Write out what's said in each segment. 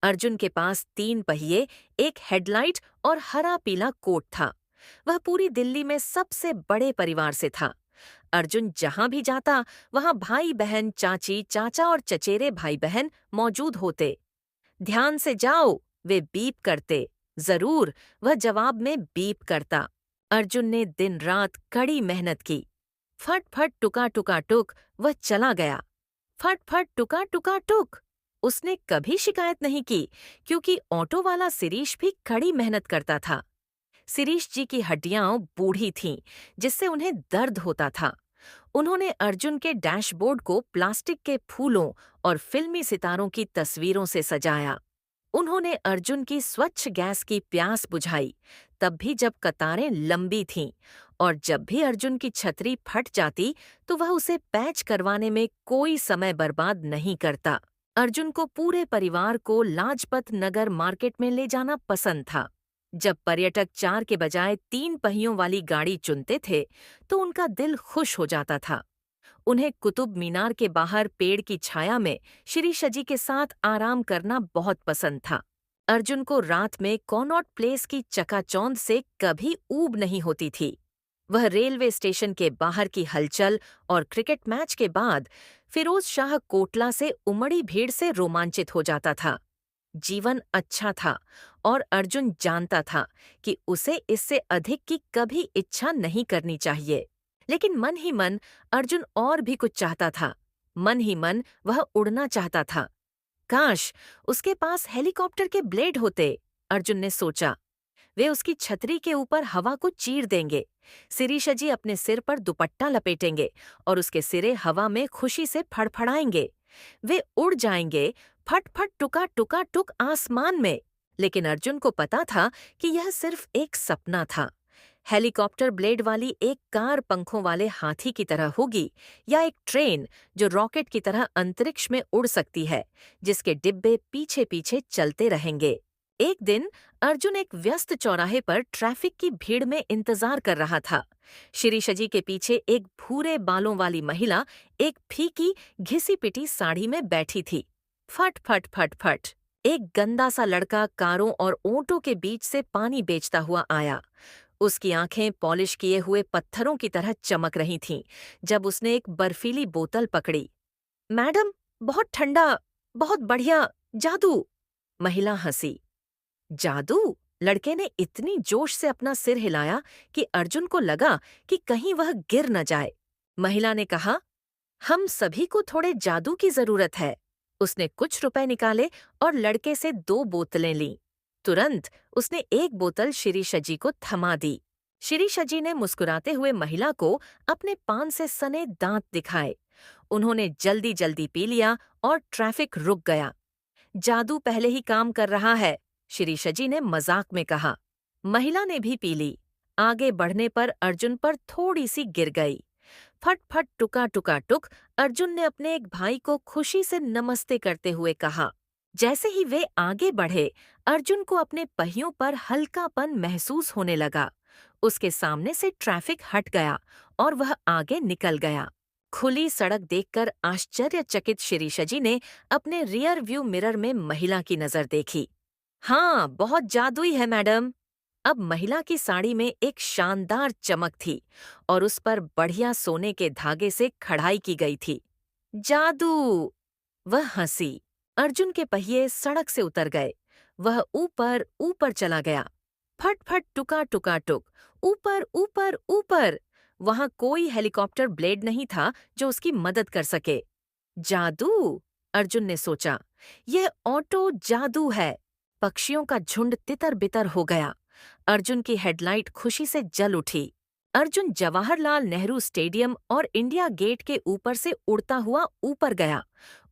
अर्जुन के पास 3 पहिए, एक हेडलाइट और हरा पीला कोट था। वह पूरी दिल्ली में सबसे बड़े परिवार से था। अर्जुन जहां भी जाता वहां भाई बहन, चाची चाचा और चचेरे भाई बहन मौजूद होते। ध्यान से जाओ, वे बीप करते। जरूर, वह जवाब में बीप करता। अर्जुन ने दिन रात कड़ी मेहनत की। फट फट टुका टुका टुक, वह चला गया। फट फट टुका टुका टुक। उसने कभी शिकायत नहीं की, क्योंकि ऑटो वाला शिरीष भी कड़ी मेहनत करता था। शिरीष जी की हड्डियां बूढ़ी थीं, जिससे उन्हें दर्द होता था। उन्होंने अर्जुन के डैशबोर्ड को प्लास्टिक के फूलों और फिल्मी सितारों की तस्वीरों से सजाया। उन्होंने अर्जुन की स्वच्छ गैस की प्यास बुझाई, तब भी जब कतारें लंबी थीं, और जब भी अर्जुन की छतरी फट जाती तो वह उसे पैच करवाने में कोई समय बर्बाद नहीं करता। अर्जुन को पूरे परिवार को लाजपत नगर मार्केट में ले जाना पसंद था। जब पर्यटक 4 के बजाय 3 पहियों वाली गाड़ी चुनते थे तो उनका दिल खुश हो जाता था। उन्हें कुतुब मीनार के बाहर पेड़ की छाया में शिरीष जी के साथ आराम करना बहुत पसंद था। अर्जुन को रात में कॉनॉट प्लेस की चकाचौंध से कभी ऊब नहीं होती थी। वह रेलवे स्टेशन के बाहर की हलचल और क्रिकेट मैच के बाद फिरोज शाह कोटला से उमड़ी भीड़ से रोमांचित हो जाता था। जीवन अच्छा था और अर्जुन जानता था कि उसे इससे अधिक की कभी इच्छा नहीं करनी चाहिए। लेकिन मन ही मन अर्जुन और भी कुछ चाहता था। मन ही मन वह उड़ना चाहता था। काश उसके पास हेलीकॉप्टर के ब्लेड होते, अर्जुन ने सोचा। वे उसकी छतरी के ऊपर हवा को चीर देंगे। शिरीष जी अपने सिर पर दुपट्टा लपेटेंगे और उसके सिरे हवा में खुशी से फड़फड़ाएंगे। वे उड़ जाएंगे, फट फट टुका टुका टुक आसमान में। लेकिन अर्जुन को पता था कि यह सिर्फ एक सपना था। हेलीकॉप्टर ब्लेड वाली एक कार पंखों वाले हाथी की तरह होगी, या एक ट्रेन जो रॉकेट की तरह अंतरिक्ष में उड़ सकती है, जिसके डिब्बे पीछे पीछे चलते रहेंगे। एक दिन अर्जुन एक व्यस्त चौराहे पर ट्रैफिक की भीड़ में इंतजार कर रहा था। शिरीष जी के पीछे एक भूरे बालों वाली महिला एक फीकी घिसी पिटी साड़ी में बैठी थी। फट फट फट फट एक गंदा सा लड़का कारों और ऊंटों के बीच से पानी बेचता हुआ आया। उसकी आंखें पॉलिश किए हुए पत्थरों की तरह चमक रही थीं जब उसने एक बर्फीली बोतल पकड़ी। मैडम, बहुत ठंडा, बहुत बढ़िया, जादू। महिला हंसी। जादू? लड़के ने इतनी जोश से अपना सिर हिलाया कि अर्जुन को लगा कि कहीं वह गिर न जाए। महिला ने कहा, हम सभी को थोड़े जादू की जरूरत है। उसने कुछ रुपए निकाले और लड़के से 2 बोतलें लीं। तुरंत उसने एक बोतल शिरीष जी को थमा दी। शिरीष जी ने मुस्कुराते हुए महिला को अपने पान से सने दांत दिखाए। उन्होंने जल्दी जल्दी पी लिया और ट्रैफिक रुक गया। जादू पहले ही काम कर रहा है, शिरीष जी ने मजाक में कहा। महिला ने भी पी ली। आगे बढ़ने पर अर्जुन पर थोड़ी सी गिर गई। फट फट टुका टुका टुक, अर्जुन ने अपने एक भाई को खुशी से नमस्ते करते हुए कहा। जैसे ही वे आगे बढ़े, अर्जुन को अपने पहियों पर हल्कापन महसूस होने लगा। उसके सामने से ट्रैफिक हट गया और वह आगे निकल गया। खुली सड़क देखकर आश्चर्यचकित शिरीष जी ने अपने रियर व्यू मिरर में महिला की नजर देखी। हाँ, बहुत जादुई है मैडम। अब महिला की साड़ी में एक शानदार चमक थी और उस पर बढ़िया सोने के धागे से कढ़ाई की गई थी। जादू! वह हंसी। अर्जुन के पहिए सड़क से उतर गए। वह ऊपर ऊपर चला गया। फट फट टुका टुका टुक, ऊपर ऊपर ऊपर। वहां कोई हेलीकॉप्टर ब्लेड नहीं था जो उसकी मदद कर सके। जादू? अर्जुन ने सोचा। यह ऑटो जादू है। पक्षियों का झुंड तितर बितर हो गया। अर्जुन की हेडलाइट खुशी से जल उठी। अर्जुन जवाहरलाल नेहरू स्टेडियम और इंडिया गेट के ऊपर से उड़ता हुआ ऊपर गया।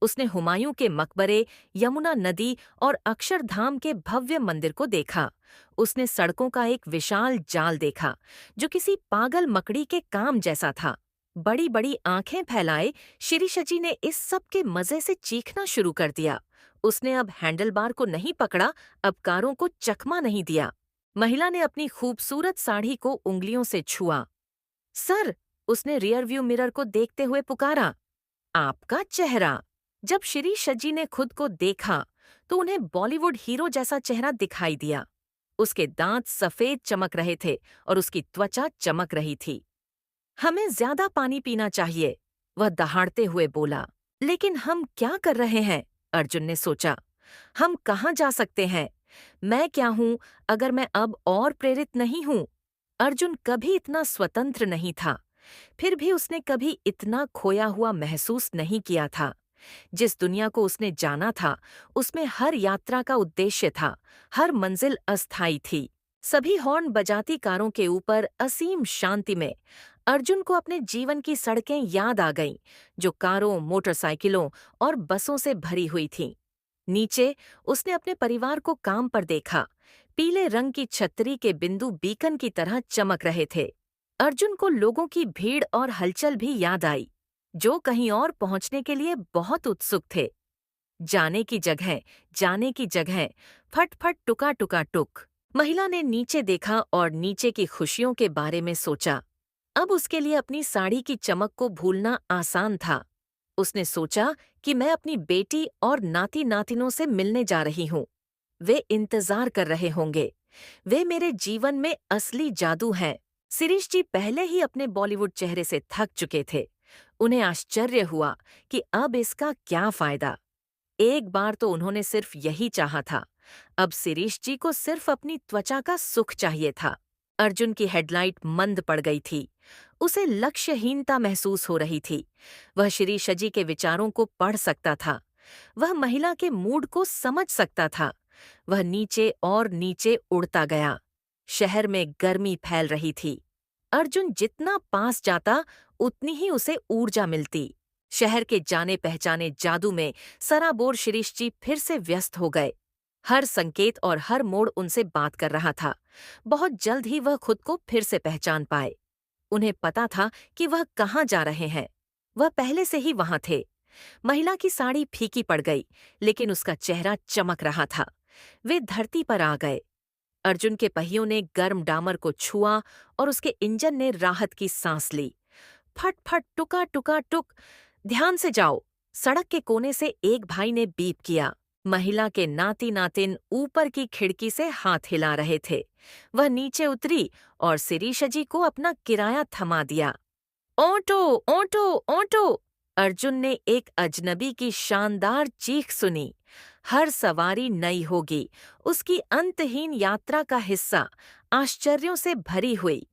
उसने हुमायूं के मकबरे, यमुना नदी और अक्षरधाम के भव्य मंदिर को देखा। उसने सड़कों का एक विशाल जाल देखा जो किसी पागल मकड़ी के काम जैसा था। बड़ी बड़ी आंखें फैलाए शिरीष जी ने इस सब के मजे से चीखना शुरू कर दिया। उसने अब हैंडलबार को नहीं पकड़ा, अब कारों को चकमा नहीं दिया। महिला ने अपनी खूबसूरत साड़ी को उंगलियों से छुआ। सर, उसने रियर व्यू मिरर को देखते हुए पुकारा। आपका चेहरा। जब शिरीष जी ने खुद को देखा तो उन्हें बॉलीवुड हीरो जैसा चेहरा दिखाई दिया। उसके दांत सफेद चमक रहे थे और उसकी त्वचा चमक रही थी। हमें ज्यादा पानी पीना चाहिए, वह दहाड़ते हुए बोला। लेकिन हम क्या कर रहे हैं? अर्जुन ने सोचा। हम कहाँ जा सकते हैं? मैं क्या हूं अगर मैं अब और प्रेरित नहीं हूं? अर्जुन कभी इतना स्वतंत्र नहीं था। फिर भी उसने कभी इतना खोया हुआ महसूस नहीं किया था। जिस दुनिया को उसने जाना था, उसमें हर यात्रा का उद्देश्य था, हर मंजिल अस्थायी थी। सभी हॉर्न बजाती कारों के ऊपर असीम शांति में अर्जुन को अपने जीवन की सड़कें याद आ गईं, जो कारों, मोटरसाइकिलों और बसों से भरी हुई थीं। नीचे उसने अपने परिवार को काम पर देखा। पीले रंग की छतरी के बिंदु बीकन की तरह चमक रहे थे। अर्जुन को लोगों की भीड़ और हलचल भी याद आई, जो कहीं और पहुंचने के लिए बहुत उत्सुक थे। जाने की जगह, जाने की जगह, फट फट टुका टुका टुक। महिला ने नीचे देखा और नीचे की खुशियों के बारे में सोचा। अब उसके लिए अपनी साड़ी की चमक को भूलना आसान था। उसने सोचा कि मैं अपनी बेटी और नाती नातिनों से मिलने जा रही हूँ। वे इंतजार कर रहे होंगे। वे मेरे जीवन में असली जादू हैं। शिरीष जी पहले ही अपने बॉलीवुड चेहरे से थक चुके थे। उन्हें आश्चर्य हुआ कि अब इसका क्या फायदा। एक बार तो उन्होंने सिर्फ यही चाहा था। अब शिरीष जी को सिर्फ अपनी त्वचा का सुख चाहिए था। अर्जुन की हेडलाइट मंद पड़ गई थी। उसे लक्ष्यहीनता महसूस हो रही थी। वह शिरीष जी के विचारों को पढ़ सकता था। वह महिला के मूड को समझ सकता था। वह नीचे और नीचे उड़ता गया। शहर में गर्मी फैल रही थी। अर्जुन जितना पास जाता, उतनी ही उसे ऊर्जा मिलती। शहर के जाने पहचाने जादू में सराबोर शिरीष जी फिर से व्यस्त हो गए। हर संकेत और हर मोड़ उनसे बात कर रहा था। बहुत जल्द ही वह खुद को फिर से पहचान पाए। उन्हें पता था कि वह कहाँ जा रहे हैं। वह पहले से ही वहां थे। महिला की साड़ी फीकी पड़ गई, लेकिन उसका चेहरा चमक रहा था। वे धरती पर आ गए। अर्जुन के पहियों ने गर्म डामर को छुआ और उसके इंजन ने राहत की सांस ली। फट फट टुका टुका टुक। ध्यान से जाओ। सड़क के कोने से एक भाई ने बीप किया। महिला के नाती नातिन ऊपर की खिड़की से हाथ हिला रहे थे। वह नीचे उतरी और शिरीष जी को अपना किराया थमा दिया। Auto, auto, auto! अर्जुन ने एक अजनबी की शानदार चीख सुनी। हर सवारी नई होगी, उसकी अंतहीन यात्रा का हिस्सा, आश्चर्यों से भरी हुई।